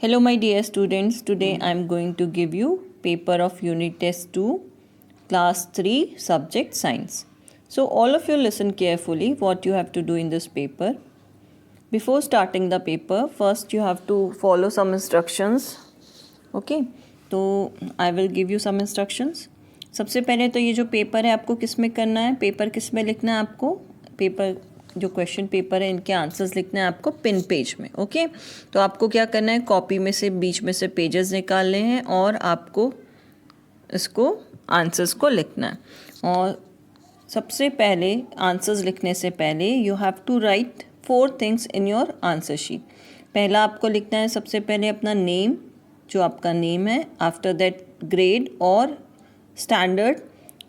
Hello my dear students, today I am going to give you paper of unit test 2 class 3 subject science. So all of you listen carefully what you have to do in this paper. Before starting the paper, first you have to follow some instructions. Okay, तो I will give you some instructions. सबसे पहले तो ये जो paper है आपको किस में करना है, पेपर किस में लिखना है आपको, पेपर जो क्वेश्चन पेपर है इनके आंसर्स लिखना है आपको पिन पेज में. ओके, तो आपको क्या करना है, कॉपी में से बीच में से पेजेस निकालने हैं और आपको इसको आंसर्स को लिखना है. और सबसे पहले आंसर्स लिखने से पहले you have to write 4 things in your answer sheet. पहला आपको लिखना है सबसे पहले अपना नेम, जो आपका नेम है. आफ्टर दैट ग्रेड और स्टैंडर्ड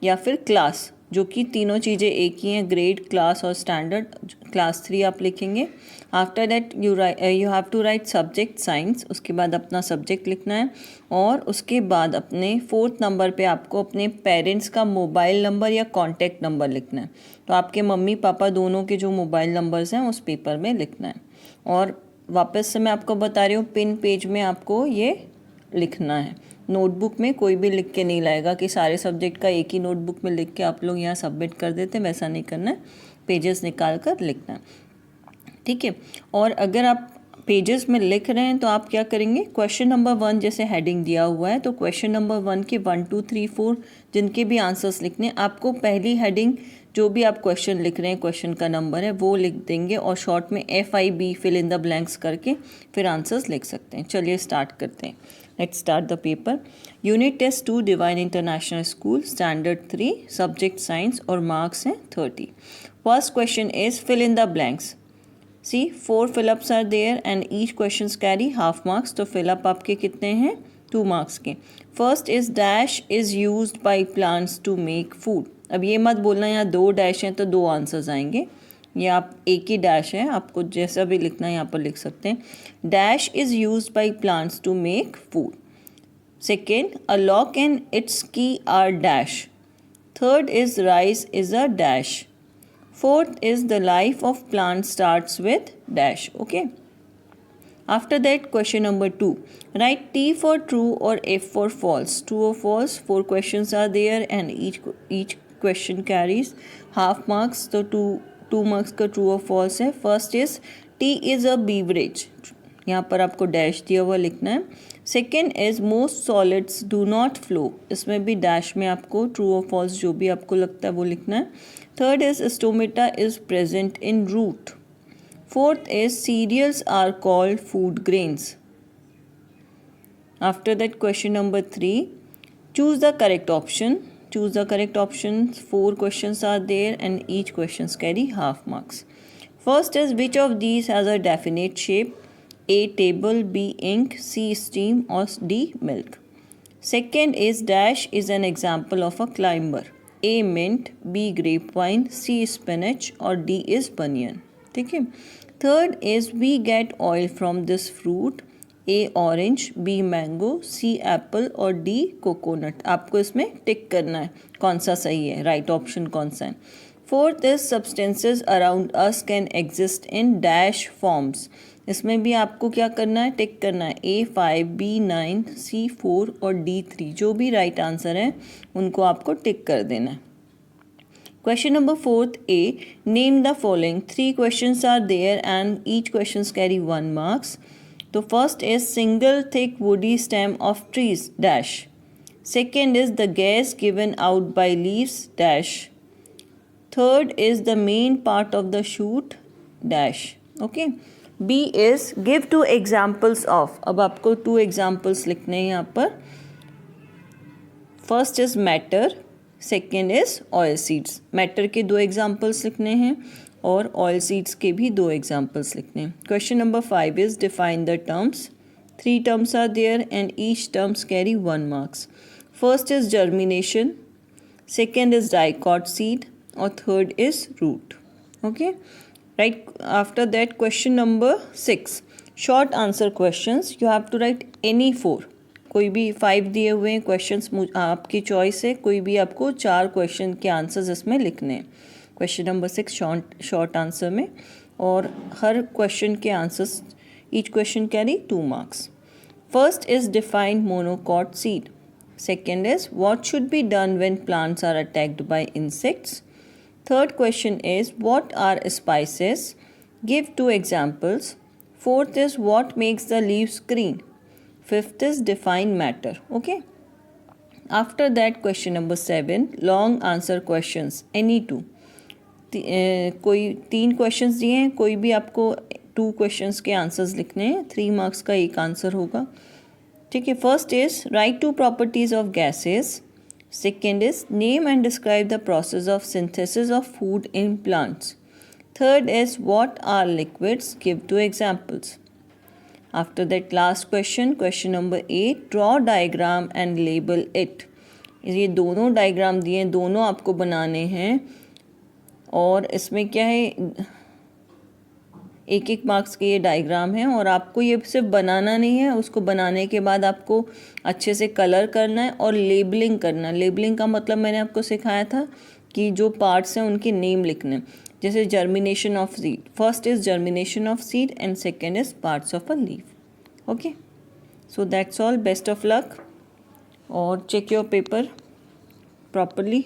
या फिर क्लास, जो कि तीनों चीज़ें एक ही हैं, ग्रेड, क्लास और स्टैंडर्ड. क्लास 3 आप लिखेंगे. After that you have to write subject science. उसके बाद अपना सब्जेक्ट लिखना है और उसके बाद अपने 4th नंबर पे आपको अपने पेरेंट्स का मोबाइल नंबर या कॉन्टैक्ट नंबर लिखना है. तो आपके मम्मी पापा दोनों के जो मोबाइल नंबर्स हैं उस पेपर में लिखना है. और वापस से मैं आपको बता रही हूँ, पिन पेज में आपको ये लिखना है. नोटबुक में कोई भी लिख के नहीं लाएगा कि सारे सब्जेक्ट का एक ही नोटबुक में लिख के आप लोग यहाँ सबमिट कर देते हैं, वैसा नहीं करना है. पेजेस निकाल कर लिखना है, ठीक है. और अगर आप पेजेस में लिख रहे हैं तो आप क्या करेंगे, क्वेश्चन नंबर 1 जैसे हेडिंग दिया हुआ है तो क्वेश्चन नंबर 1 के 1 2 3 4 जिनके भी आंसर्स लिखने, आपको पहली हेडिंग जो भी आप क्वेश्चन लिख रहे हैं, क्वेश्चन का नंबर है वो लिख देंगे और शॉर्ट में FIB fill in the blanks करके फिर आंसर्स लिख सकते हैं. चलिए स्टार्ट करते हैं. Let's start the paper. Unit test 2 divine international school standard 3 subject science और मार्क्स हैं 30. First question is fill in the blanks. See, 4 fill-ups are there and each questions carry half marks. तो fill-up आपके कितने हैं, 2 marks के. First is dash is used by plants to make food. अब ये मत बोलना यहाँ 2 डैश हैं तो 2 आंसर्स आएंगे. ये आप एक ही डैश है, आपको जैसा भी लिखना है यहाँ पर लिख सकते हैं. Dash is used by plants to make food. Second, a lock and its key are dash. Third is rice is a dash. Fourth is the life of plant starts with dash. Okay. After that, question number 2. Write T for true or F for false. True or false. 4 questions are there and each question carries half marks. So 2 marks का true or false है. First is tea is a beverage. यहाँ पर आपको dash दिया हुआ लिखना है. Second is most solids do not flow. इसमें भी डैश में आपको ट्रू और फॉल्स जो भी आपको लगता है वो लिखना है. Third is stomata is present in root. Fourth is cereals are called food grains. After that question number 3, choose the correct option. Choose the correct option. 4 questions are there and each questions carry half marks. First is which of these has a definite shape? A table, B ink, C steam or D milk. Second is dash is an example of a climber. A mint, B grapevine, C spinach or D is banyan. ठीक है. Third is we get oil from this fruit. A orange, B mango, C apple और D coconut. आपको इसमें टिक करना है कौन सा सही है, राइट ऑप्शन कौन सा है. Fourth is substances around us can exist in dash forms. इसमें भी आपको क्या करना है, टिक करना है. A5, B9, C4 और D3 जो भी राइट आंसर है उनको आपको टिक कर देना है. Question number 4th A. Name the following. 3 questions are there and each questions carry 1 marks. तो first is single thick woody stem of trees dash. Second is the gas given out by leaves dash. Third is the main part of the shoot dash. Okay. B is give 2 examples of. अब आपको 2 examples लिखने हैं यहाँ पर. First is matter, second is oil seeds. Matter के 2 examples लिखने हैं और oil seeds के भी 2 examples लिखने हैं. Question number 5 is define the terms. 3 terms are there and each terms carry 1 marks. First is germination, second is dicot seed और third is root. Okay. Right after that, question number 6. Short answer questions. You have to write any 4. कोई भी 5 दिए हुए हैं questions, आपकी choice है. कोई भी आपको 4 क्वेश्चन के आंसर्स इसमें लिखने हैं. क्वेश्चन नंबर 6 शॉर्ट आंसर में, और हर क्वेश्चन के answers each question carry 2 marks. First is define monocot seed. Second is what should be done when plants are attacked by insects. Third question is what are spices? Give 2 examples. Fourth is what makes the leaves green. Fifth is define matter. Okay. After that, question number 7, long answer questions, any two. कोई 3 questions दिए हैं, कोई भी आपको 2 questions के answers लिखने हैं. 3 marks का एक आंसर होगा. ठीक है. First is write 2 properties of gases. Second is name and describe the process of synthesis of food in plants. Third is what are liquids. Give 2 examples. After that, last question, question number 8, draw diagram and label it. ये दोनों diagram दिए हैं, दोनों आपको बनाने हैं. और इसमें क्या है, 1-1 मार्क्स के ये डायग्राम हैं और आपको ये सिर्फ बनाना नहीं है, उसको बनाने के बाद आपको अच्छे से कलर करना है और लेबलिंग करना है. लेबलिंग का मतलब मैंने आपको सिखाया था कि जो पार्ट्स हैं उनके नेम लिखने. जैसे germination of seed, first is germination of seed and second is parts of a leaf. Okay, so that's all. Best of luck और चेक योर पेपर प्रॉपरली.